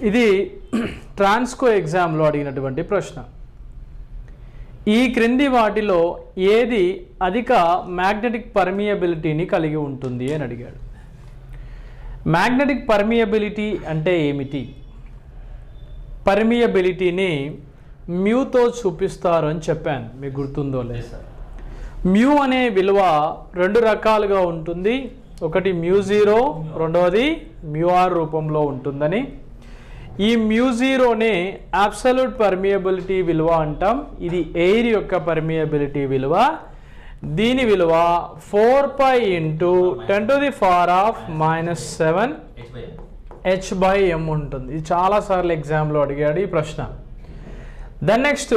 ఇది ట్రాన్స్కో ఎగ్జామ్లో అడిగినటువంటి ప్రశ్న. ఈ క్రింది వాటిలో ఏది అధిక మ్యాగ్నెటిక్ పర్మియబిలిటీని కలిగి ఉంటుంది అని అడిగాడు. మ్యాగ్నెటిక్ పర్మియబిలిటీ అంటే ఏమిటి? పర్మియబిలిటీని మ్యూతో చూపిస్తారు అని చెప్పాను, మీకు గుర్తుందో లేదు. మ్యూ అనే విలువ రెండు రకాలుగా ఉంటుంది. ఒకటి μ0, రెండవది μr రూపంలో ఉంటుందని. ఈ μ0నే అబ్సల్యూట్ పర్మియబిలిటీ విలువ అంటాం. ఇది ఎయిర్ యొక్క పర్మియబిలిటీ విలువ. దీని విలువ 4π × 10⁻⁻⁷ h/m ఉంటుంది. ఇది చాలాసార్లు ఎగ్జామ్లో అడిగాడు ఈ ప్రశ్న. దెన్ నెక్స్ట్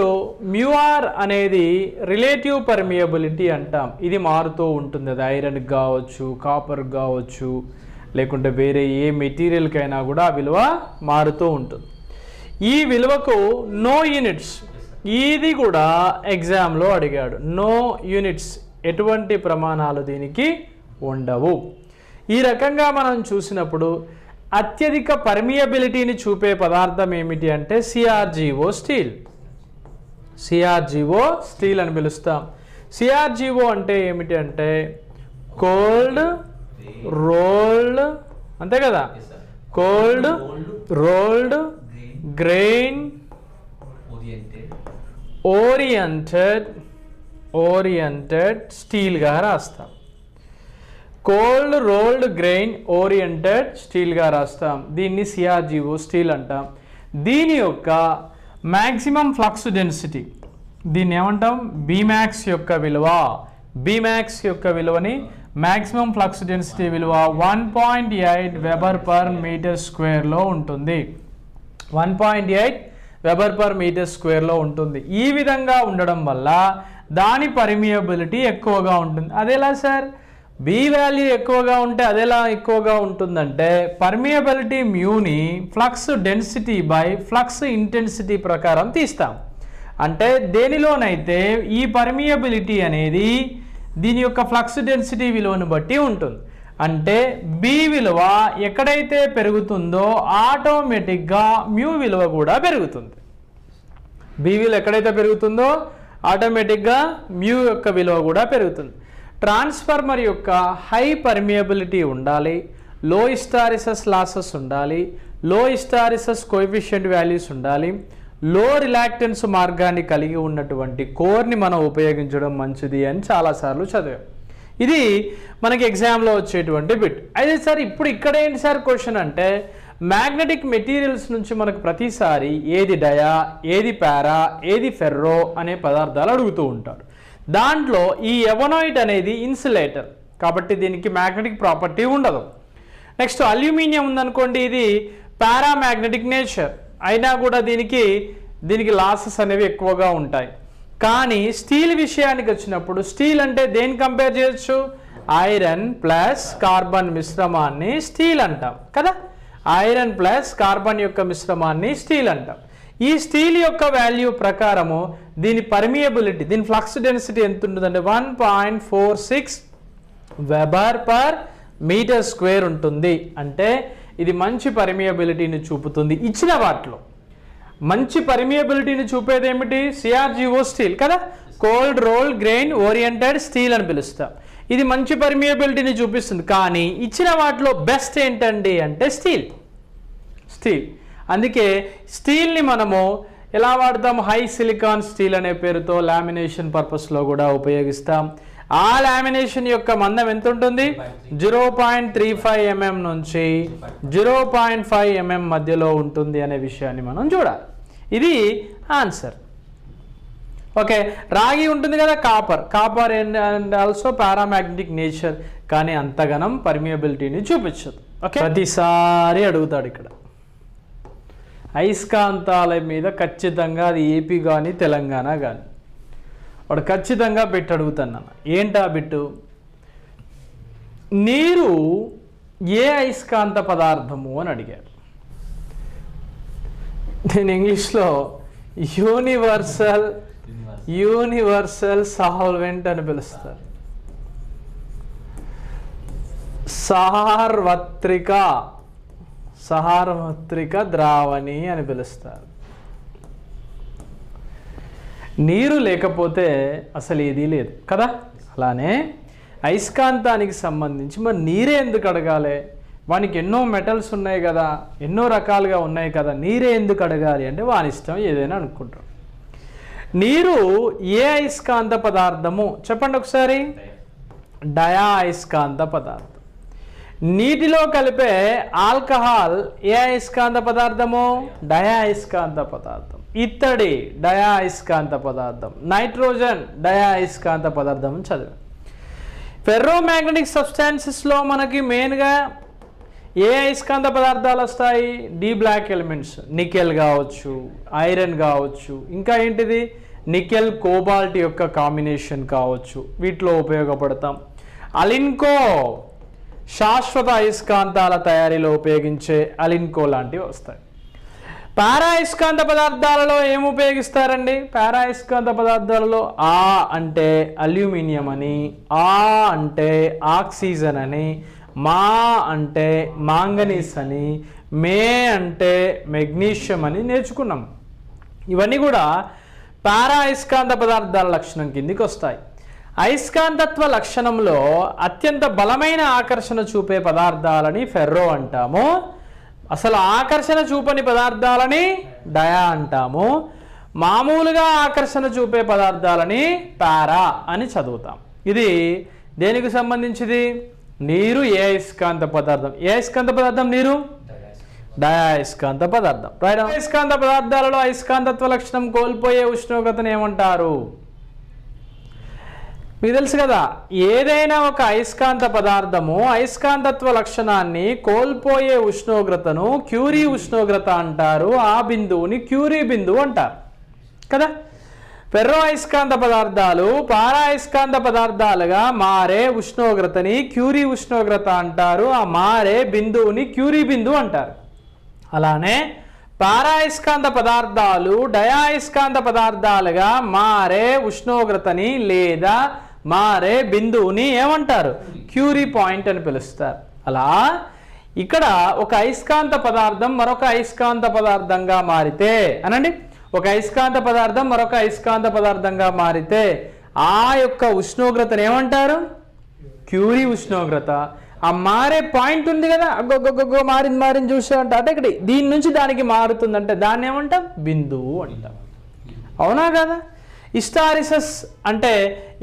μr అనేది రిలేటివ్ పర్మియబిలిటీ అంటాం. ఇది మారుతూ ఉంటుంది. అది ఐరన్కి కావచ్చు, కాపర్కి కావచ్చు, లేకుంటే వేరే ఏ మెటీరియల్కైనా కూడా ఆ విలువ మారుతూ ఉంటుంది. ఈ విలువకు నో యూనిట్స్, ఇది కూడా ఎగ్జామ్లో అడిగాడు. నో యూనిట్స్, ఎటువంటి ప్రమాణాలు దీనికి ఉండవు. ఈ రకంగా మనం చూసినప్పుడు అత్యధిక పర్మియబిలిటీని చూపే పదార్థం ఏమిటి అంటే CRGO స్టీల్. CRGO స్టీల్ అని పిలుస్తాం. CRGO అంటే ఏమిటి అంటే కోల్డ్ రోల్డ్, అంతే కదా, కోల్డ్ రోల్డ్ గ్రెయిన్ ఓరియంటెడ్ స్టీల్గా రాస్తాం. కోల్డ్ రోల్డ్ గ్రెయిన్ ఓరియంటెడ్ స్టీల్గా రాస్తాం. దీన్ని CRGO స్టీల్ అంటాం. దీని యొక్క మ్యాక్సిమం ఫ్లక్స్ డెన్సిటీ, దీన్ని ఏమంటాం, బీమాక్స్ యొక్క విలువ. బీమాక్స్ యొక్క విలువని మ్యాక్సిమం ఫ్లక్స్ డెన్సిటీ విలువ 1.8 Wb/m² ఉంటుంది. 1.8 Wb/m² ఉంటుంది. ఈ విధంగా ఉండడం వల్ల దాని పర్మియబిలిటీ ఎక్కువగా ఉంటుంది. అదేలా సార్, బి వాల్యూ ఎక్కువగా ఉంటే అదేలా ఎక్కువగా ఉంటుందంటే పర్మియబిలిటీ మ్యూని flux density by flux intensity ప్రకారం తీస్తాం. అంటే దేనిలోనైతే ఈ పర్మియబిలిటీ అనేది దీని యొక్క ఫ్లక్స్ డెన్సిటీ విలువను బట్టి ఉంటుంది. అంటే బి విలువ ఎక్కడైతే పెరుగుతుందో ఆటోమేటిక్గా మ్యూ విలువ కూడా పెరుగుతుంది. బి విలువ ఎక్కడైతే పెరుగుతుందో ఆటోమేటిక్గా మ్యూ యొక్క విలువ కూడా పెరుగుతుంది. ట్రాన్స్ఫార్మర్ యొక్క హై పర్మియబిలిటీ ఉండాలి, లో హిస్టారిసిస్ లాసెస్ ఉండాలి, లో హిస్టారిసిస్ కోఎఫిషియంట్ వాల్యూస్ ఉండాలి, లో రిలాక్టెన్స్ మార్గాన్ని కలిగి ఉన్నటువంటి కోర్ని మనం ఉపయోగించడం మంచిది అని చాలాసార్లు చదివాం. ఇది మనకి ఎగ్జామ్లో వచ్చేటువంటి బిట్. అయితే సార్ ఇప్పుడు ఇక్కడ ఏంటి సార్ క్వశ్చన్ అంటే మ్యాగ్నెటిక్ మెటీరియల్స్ నుంచి మనకు ప్రతిసారి ఏది డయా, ఏది పారా, ఏది ఫెర్రో అనే పదార్థాలు అడుగుతూ ఉంటాడు. దాంట్లో ఈ ఎవనాయిట్ అనేది ఇన్సులేటర్ కాబట్టి దీనికి మ్యాగ్నెటిక్ ప్రాపర్టీ ఉండదు. నెక్స్ట్ అల్యూమినియం ఉందనుకోండి, ఇది పారామ్యాగ్నెటిక్ నేచర్ అయినా కూడా దీనికి లాసెస్ అనేవి ఎక్కువగా ఉంటాయి. కానీ స్టీల్ విషయానికి వచ్చినప్పుడు స్టీల్ అంటే దేన్ని కంపేర్ చేయొచ్చు, ఐరన్ ప్లస్ కార్బన్ మిశ్రమాన్ని స్టీల్ అంటాం కదా. ఐరన్ ప్లస్ కార్బన్ యొక్క మిశ్రమాన్ని స్టీల్ అంటాం. ఈ స్టీల్ యొక్క వాల్యూ ప్రకారము దీని పర్మియబిలిటీ, దీని ఫ్లక్స్ డెన్సిటీ ఎంత ఉంటుందంటే 1.46 Wb/m² ఉంటుంది. అంటే ఇది మంచి పర్మియబిలిటీని చూపుతుంది. ఇచ్చిన వాటిలో మంచి పర్మియబిలిటీని చూపేది ఏమిటి, CRGO స్టీల్ కదా, cold roll grain oriented steel అని పిలుస్తాం. ఇది మంచి పర్మియబిలిటీని చూపిస్తుంది. కానీ ఇచ్చిన వాటిలో బెస్ట్ ఏంటండి అంటే స్టీల్. అందుకే స్టీల్ని మనము ఎలా వాడతాం, హై సిలికాన్ స్టీల్ అనే పేరుతో లామినేషన్ పర్పస్లో కూడా ఉపయోగిస్తాం. ఆ లామినేషన్ యొక్క మందం ఎంత ఉంటుంది, 0.35 mm నుంచి 0.5 mm మధ్యలో ఉంటుంది అనే విషయాన్ని మనం చూడాలి. ఇది ఆన్సర్. ఓకే, రాగి ఉంటుంది కదా, కాపర్ అండ్ ఆల్సో పారామ్యాగ్నెటిక్ నేచర్, కానీ అంతగనం పర్మియబిలిటీని చూపించదు. ఓకే, ప్రతిసారి అడుగుతాడు ఇక్కడ అయస్కాంతాల మీద ఖచ్చితంగా, అది ఏపీ కానీ తెలంగాణ కానీ, వాడు ఖచ్చితంగా బిట్ అడుగుతున్నాను. ఏంటా బిట్టు, నీరు ఏ అయస్కాంత పదార్థము అని అడిగాడు. నేను ఇంగ్లీష్లో యూనివర్సల్ సాల్వెంట్ అని పిలుస్తారు. సార్వత్రిక సార్వత్రిక ద్రావణి అని పిలుస్తారు. నీరు లేకపోతే అసలు ఏదీ లేదు కదా. అలానే అయస్కాంతానికి సంబంధించి మరి నీరే ఎందుకు అడగాలి? వానికి ఎన్నో మెటల్స్ ఉన్నాయి కదా, ఎన్నో రకాలుగా ఉన్నాయి కదా, నీరే ఎందుకు అడగాలి అంటే వాని ఇష్టం ఏదైనా అనుకుంటాం. నీరు ఏ అయస్కాంత పదార్థము చెప్పండి ఒకసారి? డయా అయస్కాంత పదార్థం. నీటిలో కలిపే ఆల్కహాల్ ఏ అయస్కాంత పదార్థము? డయా అయస్కాంత పదార్థం. ఇత్తడి డయా అయస్కాంత పదార్థం. నైట్రోజన్ డయా అయస్కాంత పదార్థం చదివాం. ఫెర్రోమాగ్నెటిక్ సబ్స్టాన్సెస్లో మనకి మెయిన్గా ఏ అయస్కాంత పదార్థాలు వస్తాయి? D block elements. నికెల్ కావచ్చు, ఐరన్ కావచ్చు, ఇంకా ఏంటిది నికెల్ కోబాల్ట్ యొక్క కాంబినేషన్ కావచ్చు, వీటిలో ఉపయోగపడతాం. అలిన్కో శాశ్వత అయస్కాంతాల తయారీలో ఉపయోగించే అలిన్కో లాంటివి వస్తాయి. పారా అయస్కాంత పదార్థాలలో ఏం ఉపయోగిస్తారండి? పారా అయస్కాంత పదార్థాలలో ఆ అంటే అల్యూమినియం అని, ఆ అంటే ఆక్సిజన్ అని, మా అంటే మాంగనీస్ అని, మే అంటే మెగ్నీషియం అని నేర్చుకున్నాం. ఇవన్నీ కూడా పారా అయస్కాంత పదార్థాల లక్షణం కిందికి వస్తాయి. అయస్కాంతత్వ లక్షణంలో అత్యంత బలమైన ఆకర్షణ చూపే పదార్థాలని ఫెర్రో అంటాము. అసలు ఆకర్షణ చూపని పదార్థాలని డయా అంటాము. మామూలుగా ఆకర్షణ చూపే పదార్థాలని పారా అని చదువుతాం. ఇది దేనికి సంబంధించింది? నీరు ఏ అయస్కాంత పదార్థం? ఏ అయస్కాంత పదార్థం? నీరు డయా అయస్కాంత పదార్థం. రైట్. అయస్కాంత పదార్థాలలో అయస్కాంతత్వ లక్షణం కోల్పోయే ఉష్ణోగ్రతను ఏమంటారు? మీకు తెలుసు కదా, ఏదైనా ఒక అయస్కాంత పదార్థము అయస్కాంతత్వ లక్షణాన్ని కోల్పోయే ఉష్ణోగ్రతను క్యూరీ ఉష్ణోగ్రత అంటారు. ఆ బిందువుని క్యూరీ బిందువు అంటారు కదా. ఫెర్రో అయస్కాంత పదార్థాలు పారా అయస్కాంత పదార్థాలుగా మారే ఉష్ణోగ్రతని క్యూరీ ఉష్ణోగ్రత అంటారు. ఆ మారే బిందువుని క్యూరీ బిందువు అంటారు. అలానే పారా అయస్కాంత పదార్థాలు డయా అయస్కాంత పదార్థాలుగా మారే ఉష్ణోగ్రతని లేదా మారే బిందువుని ఏమంటారు? క్యూరీ పాయింట్ అని పిలుస్తారు. అలా ఇక్కడ ఒక అయస్కాంత పదార్థం మరొక అయస్కాంత పదార్థంగా మారితే అనండి, ఒక అయస్కాంత పదార్థం మరొక అయస్కాంత పదార్థంగా మారితే ఆ యొక్క ఉష్ణోగ్రతను ఏమంటారు? క్యూరీ ఉష్ణోగ్రత. ఆ మారే పాయింట్ ఉంది కదా, అగ్గొగ్గొగ్గో మారింది చూసామంటే అంటే ఇక్కడ దీని నుంచి దానికి మారుతుందంటే దాన్ని ఏమంటాం? బిందువు అంటాం. అవునా కదా. హిస్టారిసిస్ అంటే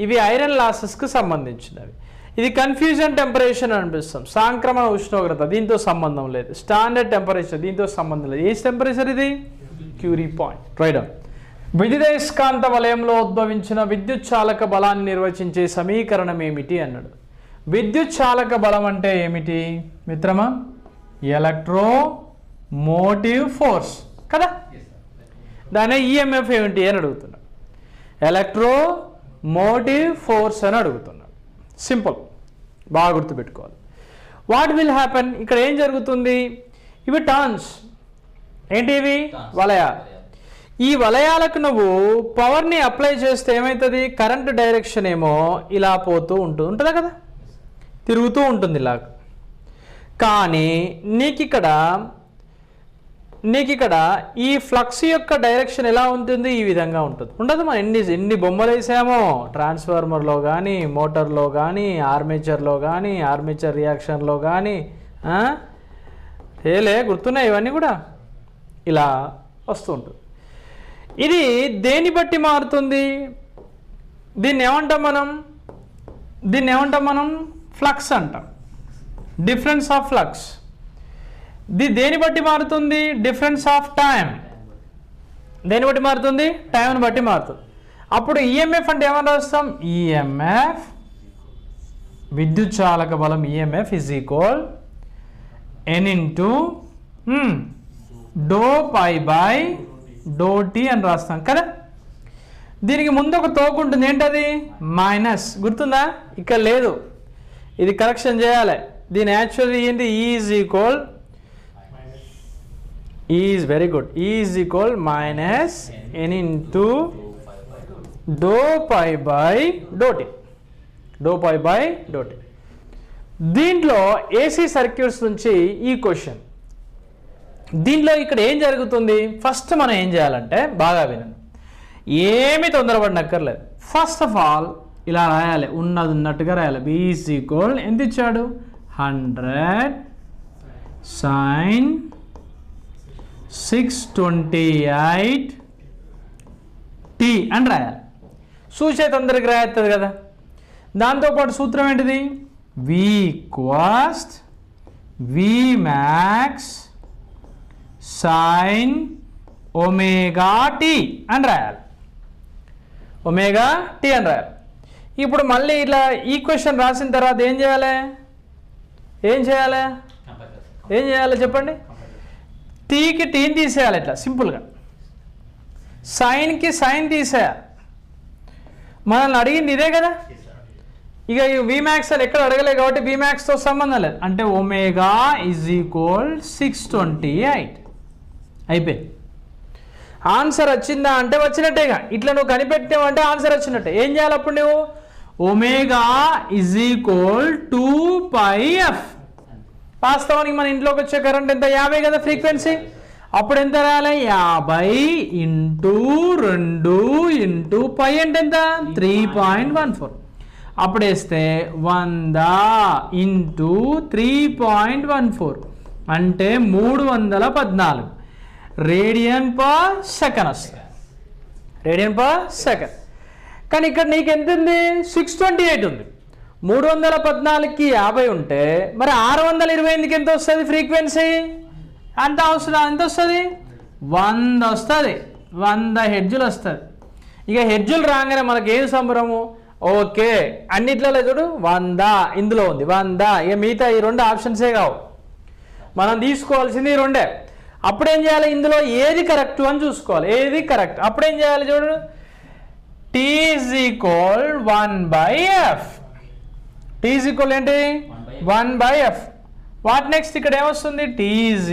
ఇవి ఐరన్ లాసెస్కి సంబంధించినవి. ఇది కన్ఫ్యూజన్ టెంపరేచర్ అనిపిస్తాం. సాంక్రమణ ఉష్ణోగ్రత దీంతో సంబంధం లేదు. స్టాండర్డ్ టెంపరేచర్ దీంతో సంబంధం లేదు. ఏ టెంపరేచర్ ఇది? Curie point. రైట్. విద్యుదయస్కాంత వలయంలో ఉద్భవించిన విద్యుత్ చాలక బలాన్ని నిర్వచించే సమీకరణం ఏమిటి అన్నాడు. విద్యుత్ చాలక బలం అంటే ఏమిటి మిత్రమా? ఎలక్ట్రో మోటివ్ ఫోర్స్ కదా. దాని ఈఎంఎఫ్ ఏమిటి అని అడుగుతున్నాడు. ఎలక్ట్రో మోటివ్ ఫోర్స్ అని అడుగుతున్నాడు. సింపుల్, బాగా గుర్తుపెట్టుకోవాలి. What will happen? ఇక్కడ ఏం జరుగుతుంది? ఇవి టర్న్స్. ఏంటి ఇవి? వలయాలు. ఈ వలయాలకు నువ్వు పవర్ని అప్లై చేస్తే ఏమవుతుంది? కరెంట్ డైరెక్షన్ ఏమో ఇలా పోతూ ఉంటుందా కదా, తిరుగుతూ ఉంటుంది ఇలా. కానీ నీకు ఇక్కడ ఈ ఫ్లక్స్ యొక్క డైరెక్షన్ ఎలా ఉంటుంది? ఈ విధంగా ఉంటుంది. ఉండదు. మనం ఎన్ని బొమ్మలు వేసామో ట్రాన్స్ఫార్మర్లో కానీ, మోటార్లో కానీ, ఆర్మేచర్లో కానీ, ఆర్మేచర్ రియాక్షన్లో కానీ ఏలే గుర్తున్నాయి ఇవన్నీ కూడా. ఇలా వస్తూ ఉంటుంది. ఇది దేన్ని బట్టి మారుతుంది? దీన్ని ఏమంటాం మనం? ఫ్లక్స్ అంటాం. Difference of flux. దేని బట్టి మారుతుంది? Difference of time. దేని బట్టి మారుతుంది? టైంని బట్టి మారుతుంది. అప్పుడు ఈఎంఎఫ్ అంటే ఏమని రాస్తాం? ఈఎంఎఫ్ విద్యుత్ చాలక బలం EMF is equal N into do phi by do T అని రాస్తాం కదా. దీనికి ముందు ఒక తోకు ఉంటుంది. ఏంటది? మైనస్. గుర్తుందా? ఇక్కడ లేదు, ఇది కరెక్షన్ చేయాలి. దీని యాక్చువల్లీ ఏంటి? Is equal is very good. Is equal minus N into do phi by do T. Do phi by do T. దీంట్లో ఏసీ సర్క్యూట్స్ నుంచి ఈ క్వశ్చన్ దీనిలో ఇక్కడ ఏం జరుగుతుంది, ఫస్ట్ మనం ఏం చేయాలంటే బాగా వినండి, ఏమీ తొందరపడినక్కర్లేదు. ఫస్ట్ ఆఫ్ ఆల్ ఇలా రాయాలి, ఉన్నది ఉన్నట్టుగా రాయాలి. b = ఎంత ఇచ్చాడు 100 sin 628 t అని రాయాలి. చూసే తొందరగా రాయేస్తుంది కదా. దాంతోపాటు సూత్రం ఏంటిది, v = Vmax sin ωt అని రాయాలి. ఒమేగా టీ అని రాయాలి. ఇప్పుడు మళ్ళీ ఇట్లా ఈక్వేషన్ రాసిన తర్వాత ఏం చేయాలి చెప్పండి. టీకి టీని తీసేయాలి, ఇట్లా సింపుల్గా. సైన్కి సైన్ తీసేయాలి. మనల్ని అడిగింది ఇదే కదా. ఇక ఈ Vmax అని ఎక్కడ అడగలేదు కాబట్టి Vmaxతో సంబంధం లేదు. అంటే ఒమేగా = 628 అయిపోయింది. ఆన్సర్ వచ్చిందా అంటే వచ్చినట్టేగా. ఇట్లా నువ్వు కనిపెట్టావు అంటే ఆన్సర్ వచ్చినట్టే. ఏం చేయాలి అప్పుడు నువ్వు, ఒమేగా = 2πf. వాస్తవానికి మన ఇంట్లోకి వచ్చే కరెంట్ ఎంత, 50 కదా ఫ్రీక్వెన్సీ. అప్పుడు ఎంత రాయాలి, 50 × 2 × π అంటే ఎంత 3.14. అప్పుడు వేస్తే 100 × 3.14 అంటే 314 రేడియన్ పర్ సెకండ్ వస్తుంది. Radian per second. కానీ ఇక్కడ నీకు ఎంత ఉంది, 628 ఉంది. 314కి 50 ఉంటే మరి 628కి ఎంత వస్తుంది ఫ్రీక్వెన్సీ, అంత అవసరం. ఎంత వస్తుంది, 100 వస్తుంది. 100 హెర్ట్జులు వస్తుంది. ఇక హెర్ట్జులు రాగానే మనకి ఏం సంబరము, ఓకే అన్నిట్లలో చూడు 100 ఇందులో ఉంది 100. ఇక మిగతా ఈ 2 ఆప్షన్సే కావు, మనం తీసుకోవాల్సింది ఈ 2. అప్పుడేం చేయాలి, ఇందులో ఏది కరెక్ట్ అని చూసుకోవాలి, ఏది కరెక్ట్. అప్పుడేం చేయాలి చూడు, t = 1/f. t = ఏంటి 1/f. వాట్ నెక్స్ట్ ఇక్కడ ఏమొస్తుంది, t =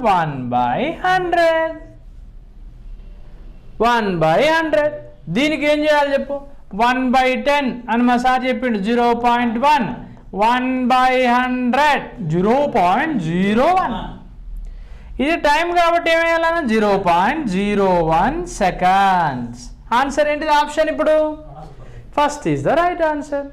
1/100. 1/100. దీనికి ఏం చేయాలి చెప్పు, 1/10 అని మా సార్ చెప్పిండు. 0.1. 1/100 0.01. ఇది టైం కాబట్టి ఏమేయాలన్నా 0.01 సెకండ్స్. ఆన్సర్ ఏంటిది, ఆప్షన్ ఇప్పుడు first is the right answer.